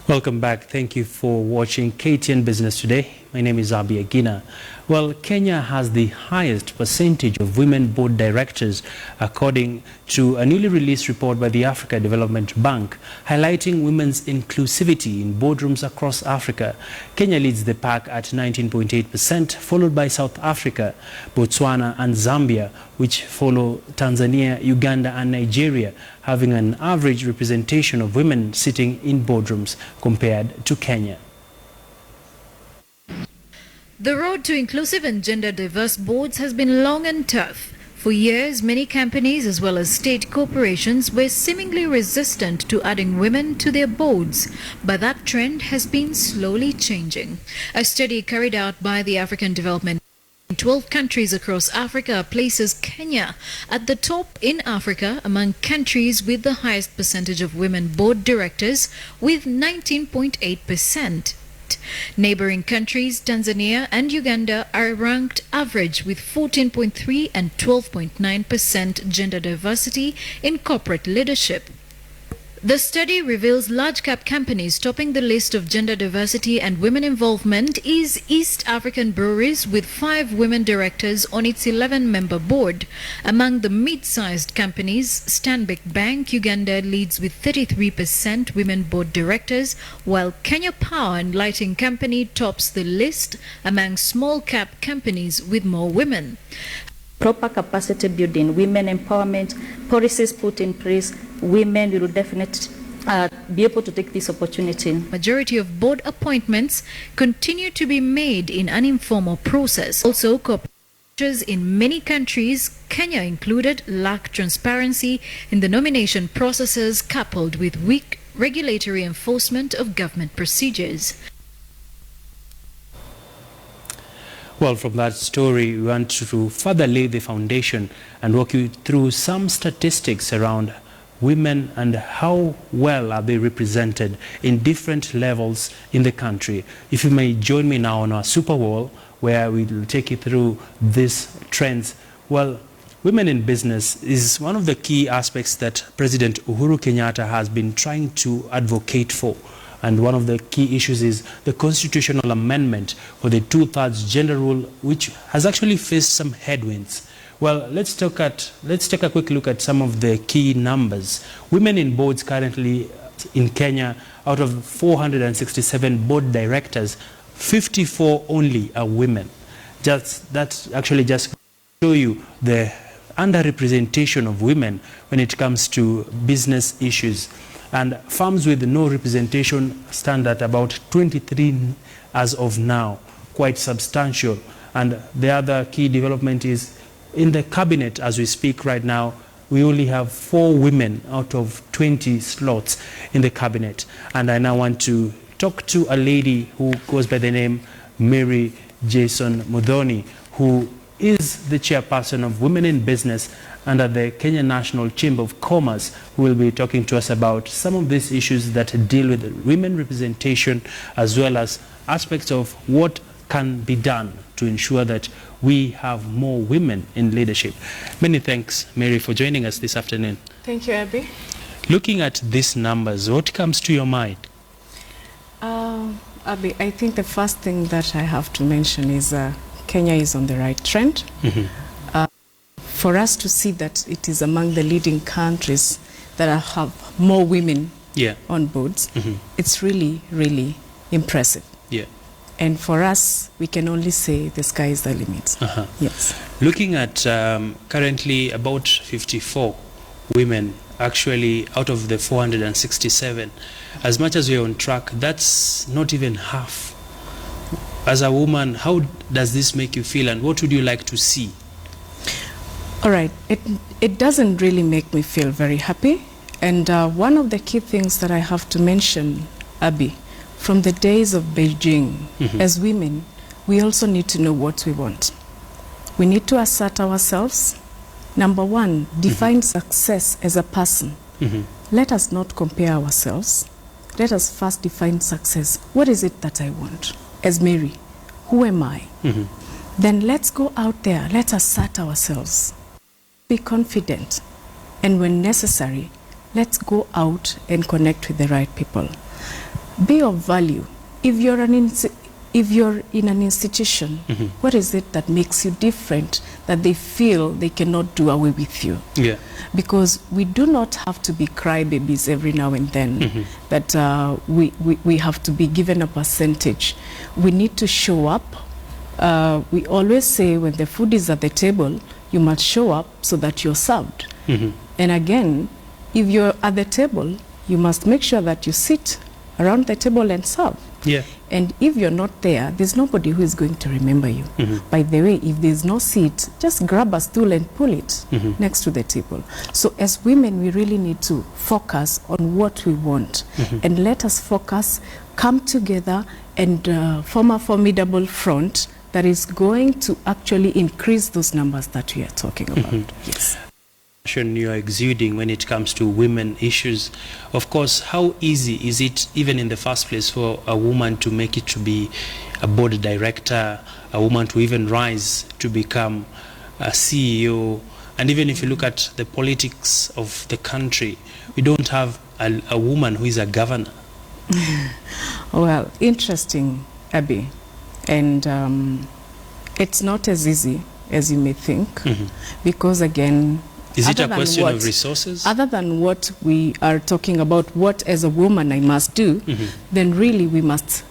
Welcome back. Thank you for watching KTN Business Today. My name is Abi Agina. Well, Kenya has the highest percentage of women board directors, according to a newly released report by the Africa Development Bank, highlighting women's inclusivity in boardrooms across Africa. Kenya leads the pack at 19.8%, followed by South Africa, Botswana and Zambia, which follow Tanzania, Uganda and Nigeria, having an average representation of women sitting in boardrooms compared to Kenya. The road to inclusive and gender-diverse boards has been long and tough. For years, many companies as well as state corporations were seemingly resistant to adding women to their boards, but that trend has been slowly changing. A study carried out by the African Development in 12 countries across Africa places Kenya at the top in Africa among countries with the highest percentage of women board directors, with 19.8%. Neighboring countries, Tanzania and Uganda, are ranked average with 14.3 and 12.9% gender diversity in corporate leadership. The study reveals large-cap companies topping the list of gender diversity and women involvement is East African Breweries, with 5 women directors on its 11-member board. Among the mid-sized companies, Stanbic Bank Uganda leads with 33% women board directors, while Kenya Power and Lighting Company tops the list among small-cap companies with more women. Proper capacity building, women empowerment, policies put in place, women will definitely be able to take this opportunity. Majority of board appointments continue to be made in an informal process. Also, corporations in many countries, Kenya included, lack transparency in the nomination processes, coupled with weak regulatory enforcement of government procedures. Well, from that story, we want to further lay the foundation and walk you through some statistics around women and how well are they represented in different levels in the country. If you may join me now on our Super Wall, where we will take you through these trends. Well, women in business is one of the key aspects that President Uhuru Kenyatta has been trying to advocate for. And one of the key issues is the constitutional amendment for the 2/3 gender rule, which has actually faced some headwinds. Well, let's take a quick look at some of the key numbers. Women in boards currently in Kenya, out of 467 board directors, 54 only are women. That actually just show you the underrepresentation of women when it comes to business issues. And firms with no representation stand at about 23 as of now, quite substantial. And the other key development is in the cabinet as we speak right now, we only have 4 women out of 20 slots in the cabinet. And I now want to talk to a lady who goes by the name Mary Jason Muthoni, who is the chairperson of Women in Business under the Kenya National Chamber of Commerce, who will be talking to us about some of these issues that deal with women representation, as well as aspects of what can be done to ensure that we have more women in leadership. Many thanks, Mary, for joining us this afternoon. Thank you, Abby. Looking at these numbers, what comes to your mind? Abby, I think the first thing that I have to mention is Kenya is on the right trend. Mm-hmm. For us to see that it is among the leading countries that have more women on boards, it's really, really impressive. Yeah. And for us, we can only say the sky is the limit. Yes. Looking at currently about 54 women, actually out of the 467, as much as we're on track, that's not even half. As a woman, how does this make you feel, and what would you like to see? All right, it doesn't really make me feel very happy. And one of the key things that I have to mention, Abby, from the days of Beijing, as women, we also need to know what we want. We need to assert ourselves. Number one, define success as a person. Let us not compare ourselves. Let us first define success. What is it that I want? As Mary, who am I? Then let's go out there, let's assert ourselves. Be confident, and when necessary, let's go out and connect with the right people. be of value. If you're in an institution, what is it that makes you different, that they feel they cannot do away with you? Yeah. Because we do not have to be crybabies every now and then, that we have to be given a percentage. We need to show up. We always say when the food is at the table, you must show up so that you're served. And again, if you're at the table, you must make sure that you sit around the table and serve. Yeah. And if you're not there, there's nobody who is going to remember you. By the way, if there's no seat, just grab a stool and pull it next to the table. So as women, we really need to focus on what we want. And let us focus, come together and form a formidable front that is going to actually increase those numbers that we are talking about. Yes. You are exuding when it comes to women issues. Of course, how easy is it, even in the first place, for a woman to make it to be a board director, a woman to even rise to become a CEO? And even if you look at the politics of the country, we don't have a woman who is a governor. Well, interesting, Abby. And it's not as easy as you may think, because again, is it a question of resources? Other than what we are talking about, what as a woman I must do, then really we must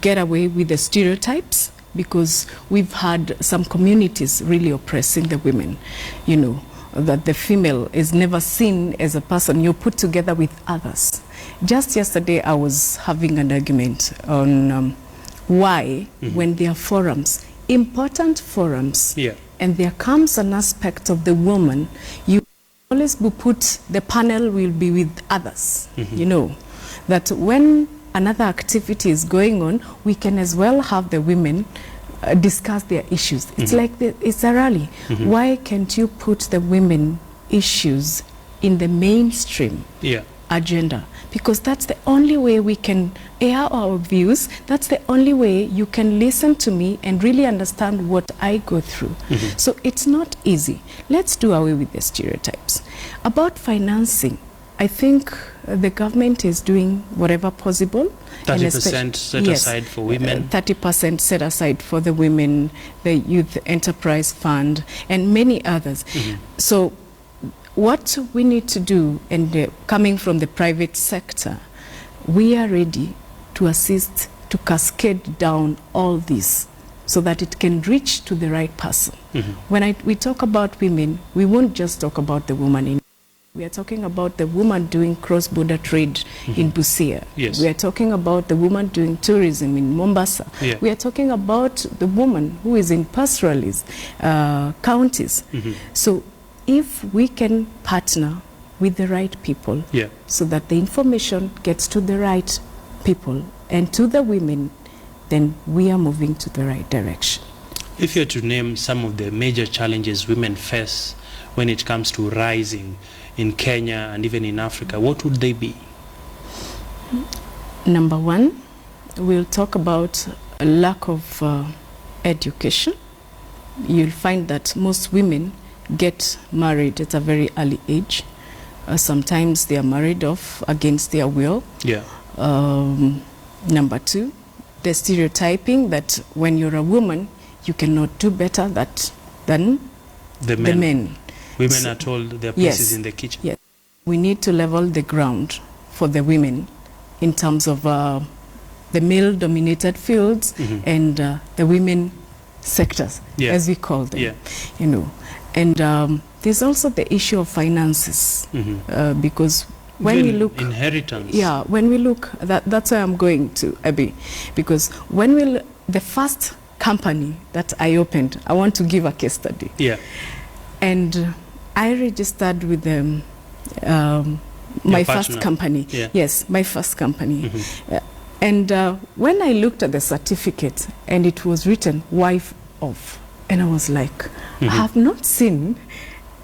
get away with the stereotypes, because we've had some communities really oppressing the women, you know, that the female is never seen as a person you're put together with others. Just yesterday I was having an argument on why when there are forums, important forums, and there comes an aspect of the woman, you always be put, the panel will be with others, you know, that when another activity is going on, we can as well have the women discuss their issues. It's like it's a rally. Why can't you put the women issues in the mainstream agenda? Because that's the only way we can air our views. That's the only way you can listen to me and really understand what I go through. So it's not easy. Let's do away with the stereotypes. About financing, I think the government is doing whatever possible. 30% set aside for women. 30% set aside for the women, the Youth Enterprise Fund, and many others. So what we need to do, and coming from the private sector, we are ready to assist, to cascade down all this so that it can reach to the right person. When we talk about women, we won't just talk about the woman. We are talking about the woman doing cross-border trade in Busia. We are talking about the woman doing tourism in Mombasa. We are talking about the woman who is in pastoralist counties. So if we can partner with the right people, so that the information gets to the right people and to the women, then we are moving to the right direction. If you're to name some of the major challenges women face when it comes to rising in Kenya and even in Africa, what would they be? Number one, we'll talk about a lack of education. You'll find that most women get married at a very early age. Sometimes they are married off against their will. Number two, the stereotyping that when you're a woman, you cannot do better than the men. Women are told their places in the kitchen. Yes. We need to level the ground for the women in terms of the male-dominated fields and the women sectors, as we call them. You know, and there's also the issue of finances, because when we look inheritance. When we look, that's where I'm going to, Abby, because when the first company that I opened, I want to give a case study. And I registered with my first company. Yes, my first company. And when I looked at the certificate and it was written wife of, and I was like, I have not seen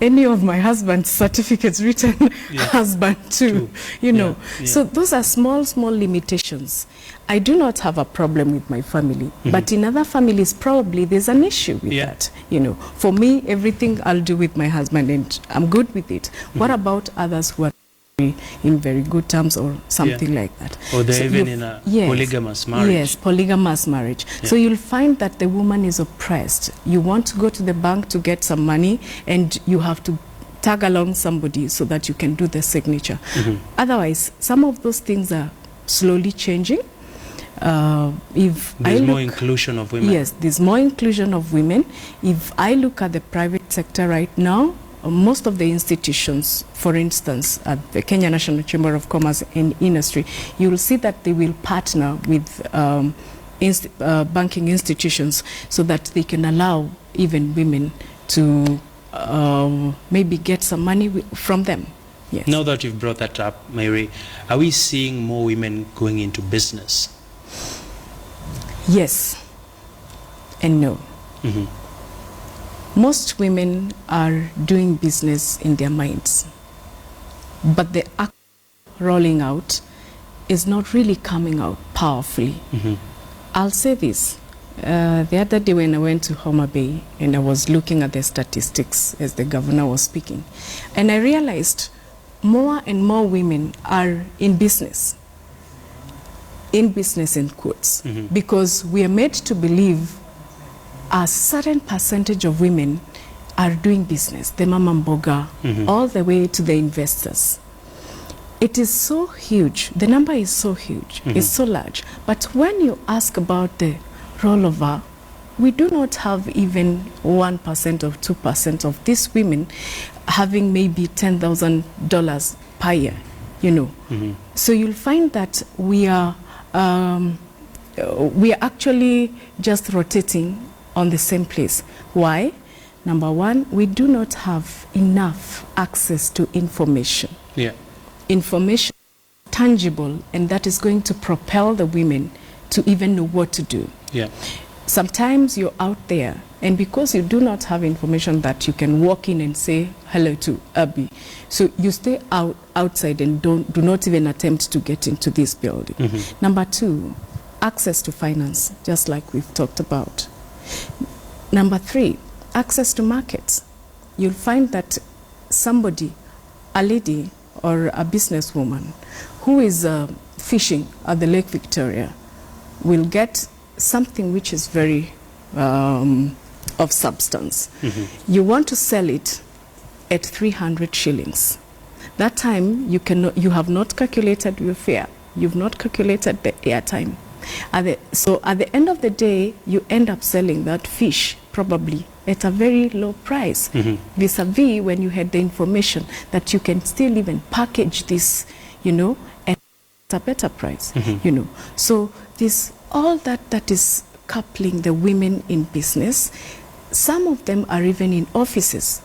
any of my husband's certificates written husband too, you know. So those are small limitations. I do not have a problem with my family, but in other families probably there's an issue with that, you know. For me, everything I'll do with my husband and I'm good with it. What about others who are in very good terms or something like that. Or they're even in a polygamous marriage. Yes, polygamous marriage. So you'll find that the woman is oppressed. You want to go to the bank to get some money and you have to tag along somebody so that you can do the signature. Otherwise, some of those things are slowly changing. If there's more inclusion of women. Yes, there's more inclusion of women. If I look at the private sector right now, most of the institutions, for instance, at the Kenya National Chamber of Commerce and Industry, you will see that they will partner with banking institutions so that they can allow even women to maybe get some money from them. Yes. Now that you've brought that up, Mary, are we seeing more women going into business? Yes and no. Most women are doing business in their minds, but the act rolling out is not really coming out powerfully. I'll say this. The other day when I went to Homa Bay and I was looking at the statistics as the governor was speaking, and I realized more and more women are in business in quotes, because we are made to believe a certain percentage of women are doing business, the mama mboga, all the way to the investors. It is so huge. The number is so huge. It's so large. But when you ask about the rollover, we do not have even 1% or 2% of these women having maybe $10,000 per year, you know. So you'll find that we are actually just rotating on the same place. Why? Number one, we do not have enough access to information. Information tangible, and that is going to propel the women to even know what to do. Sometimes you're out there, and because you do not have information that you can walk in and say hello to Abby, so you stay outside and do not even attempt to get into this building. Number two, access to finance, just like we've talked about. Number three, access to markets. You'll find that somebody, a lady or a businesswoman who is fishing at the Lake Victoria will get something which is very of substance. You want to sell it at 300 shillings. That time you have not calculated your fare. You've not calculated the airtime. So at the end of the day, you end up selling that fish probably at a very low price, vis-a-vis when you had the information that you can still even package this, you know, at a better price, you know. So this all that is coupling the women in business. Some of them are even in offices.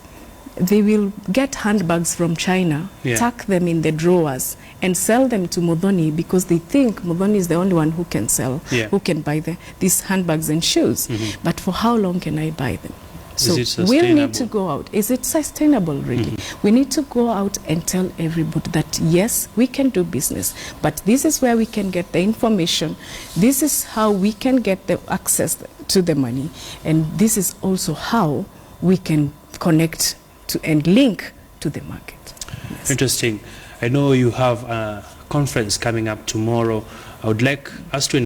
They will get handbags from China, tuck them in the drawers, and sell them to Modoni because they think Modoni is the only one who can sell, who can buy these handbags and shoes. But for how long can I buy them? So we'll need to go out. Is it sustainable, really? We need to go out and tell everybody that, yes, we can do business, but this is where we can get the information. This is how we can get the access to the money. And this is also how we can connect to and link to the market. Interesting. I know you have a conference coming up tomorrow. I would like us to